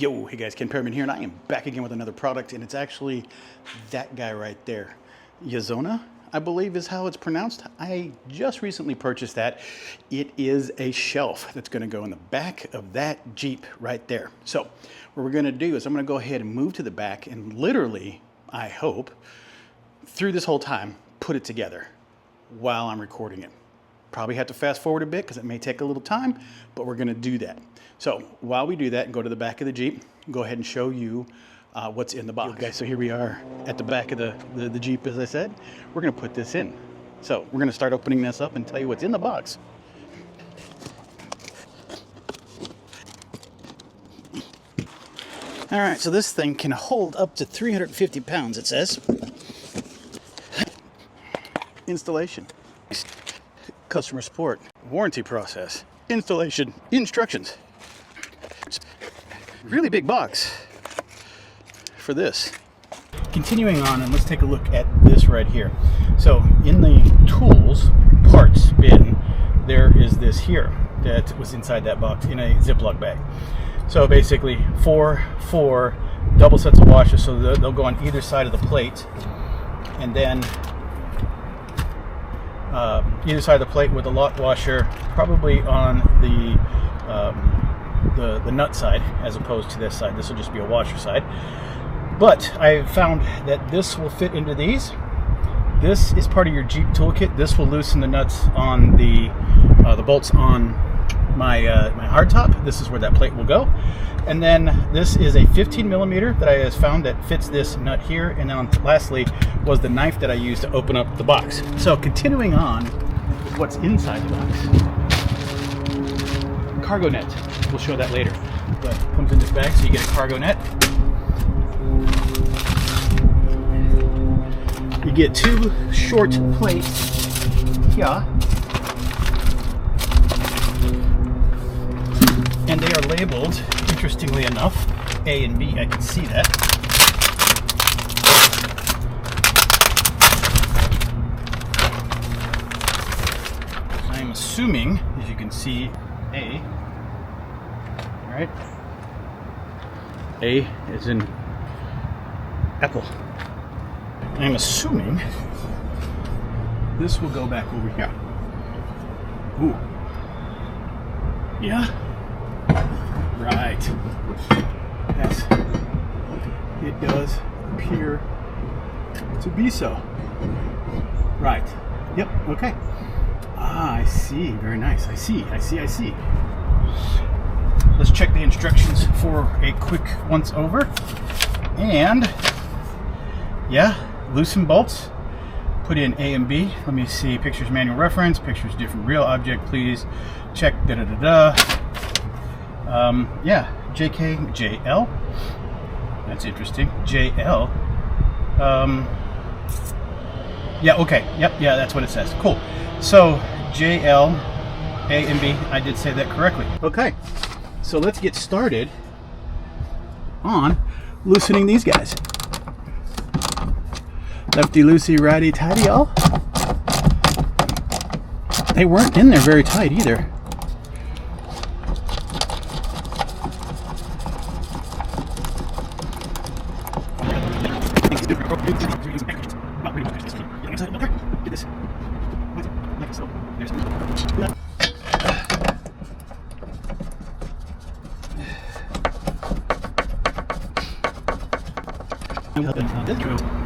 Yo, hey guys, Ken Perriman here, and I am back again with another product, and it's actually that guy right there. Yazona, I believe is how it's pronounced. I just recently purchased that. It is a shelf that's gonna go in the back of that Jeep right there. So what we're gonna do is I'm gonna go ahead and move to the back and literally, I hope, through this whole time, put it together while I'm recording it. Probably have to fast forward a bit because it may take a little time, but we're gonna do that. So while we do that and go to the back of the Jeep, go ahead and show you what's in the box. Okay, so here we are at the back of the Jeep, as I said. We're gonna put this in. So we're gonna start opening this up and tell you what's in the box. All right, so this thing can hold up to 350 pounds, it says. Installation, customer support, warranty process, installation instructions. Really big box for this. Continuing on, and let's take a look at this right here. So in the tools parts bin, there is this here that was inside that box in a Ziploc bag. So basically four double sets of washers, so they'll go on either side of the plate, and then either side of the plate with a lot washer, probably on the nut side as opposed to this side. This will just be a washer side. But I found that this will fit into these. This is part of your Jeep toolkit. This will loosen the nuts on the bolts on my hardtop. This is where that plate will go. And then this is a 15 millimeter that I found that fits this nut here. And then lastly was the knife that I used to open up the box. So continuing on with what's inside the box. Cargo net. We'll show that later. But it comes in this bag, so you get a cargo net. You get two short plates here. And they are labeled, interestingly enough, A and B. I can see that. I'm assuming, as you can see, A. All right. A is in apple. I'm assuming this will go back over here. Ooh. Yeah. Right. Yes. It does appear to be so. Right. Yep. Okay. Ah, I see. Very nice. I see. Let's check the instructions for a quick once over. And yeah, loosen bolts. Put in A and B. Let me see. Pictures manual reference. Pictures different real object. Please check. Yeah, JK, JL. That's interesting. JL. Yeah, okay. Yep, yeah, that's what it says. Cool. So, JL, A and B. I did say that correctly. Okay, so let's get started on loosening these guys. Lefty loosey, righty tighty, y'all. They weren't in there very tight either.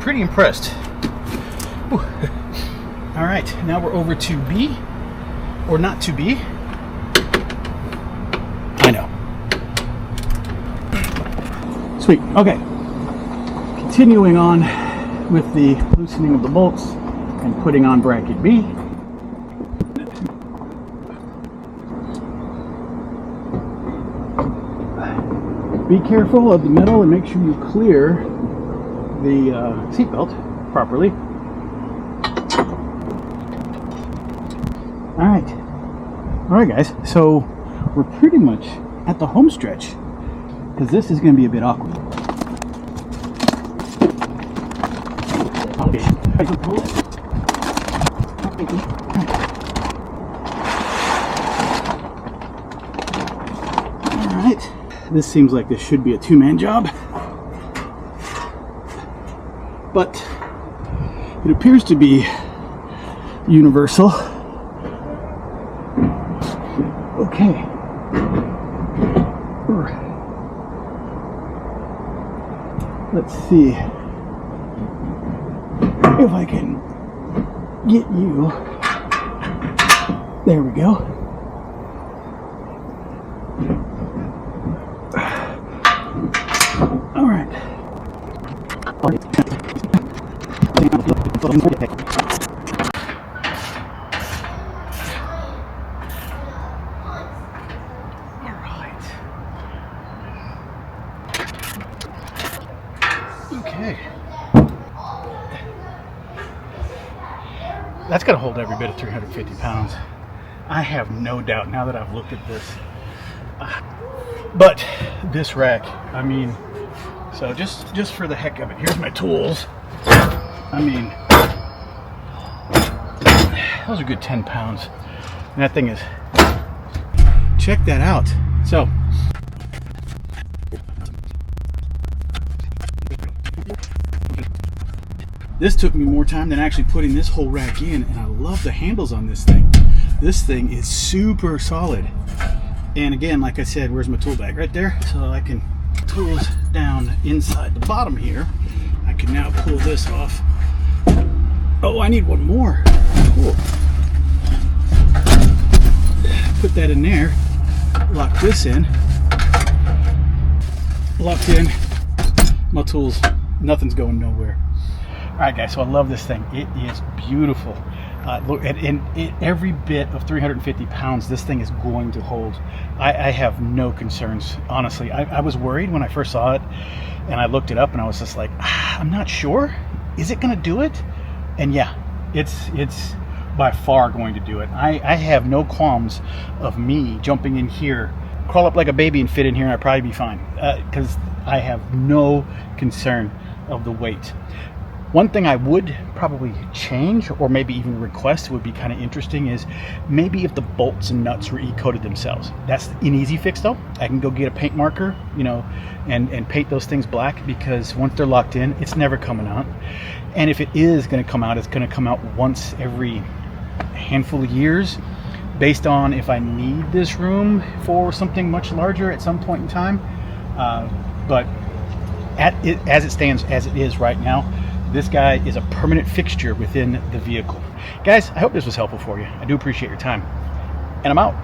Pretty impressed. Whew. All right, now we're over to B, or not to B. I know. Sweet. Okay. Continuing on with the loosening of the bolts and putting on bracket B. Be careful of the metal and make sure you clear the seatbelt properly. All right, guys. So we're pretty much at the home stretch because this is going to be a bit awkward. Okay. this seems like this should be a two-man job, but it appears to be universal. Okay. Let's see if I can get you. There we go. All right. Okay. That's going to hold every bit of 350 pounds. I have no doubt now that I've looked at this. But this rack, I mean, so just for the heck of it, here's my tools. I mean, those are good 10 pounds. And that thing is, check that out. So, this took me more time than actually putting this whole rack in, and I love the handles on this thing. This thing is super solid. And again, like I said, where's my tool bag? Right there. So I can tools down inside the bottom here. I can now pull this off. Oh, I need one more. Cool. Put that in there. Lock this in. Locked in. My tools, nothing's going nowhere. All right, guys, so I love this thing. It is beautiful. Look, every bit of 350 pounds, this thing is going to hold. I have no concerns, honestly. I was worried when I first saw it, and I looked it up, and I was just like, I'm not sure. Is it going to do it? And yeah, it's by far going to do it. I have no qualms of me jumping in here, crawl up like a baby and fit in here, and I'd probably be fine, because I have no concern of the weight. One thing I would probably change, or maybe even request, would be kind of interesting, is maybe if the bolts and nuts were E-coated themselves. That's an easy fix though. I can go get a paint marker, you know, and paint those things black, because once they're locked in, it's never coming out. And if it is going to come out, it's going to come out once every handful of years, based on if I need this room for something much larger at some point in time. But as it stands, as it is right now, this guy is a permanent fixture within the vehicle. Guys, I hope this was helpful for you. I do appreciate your time. And I'm out.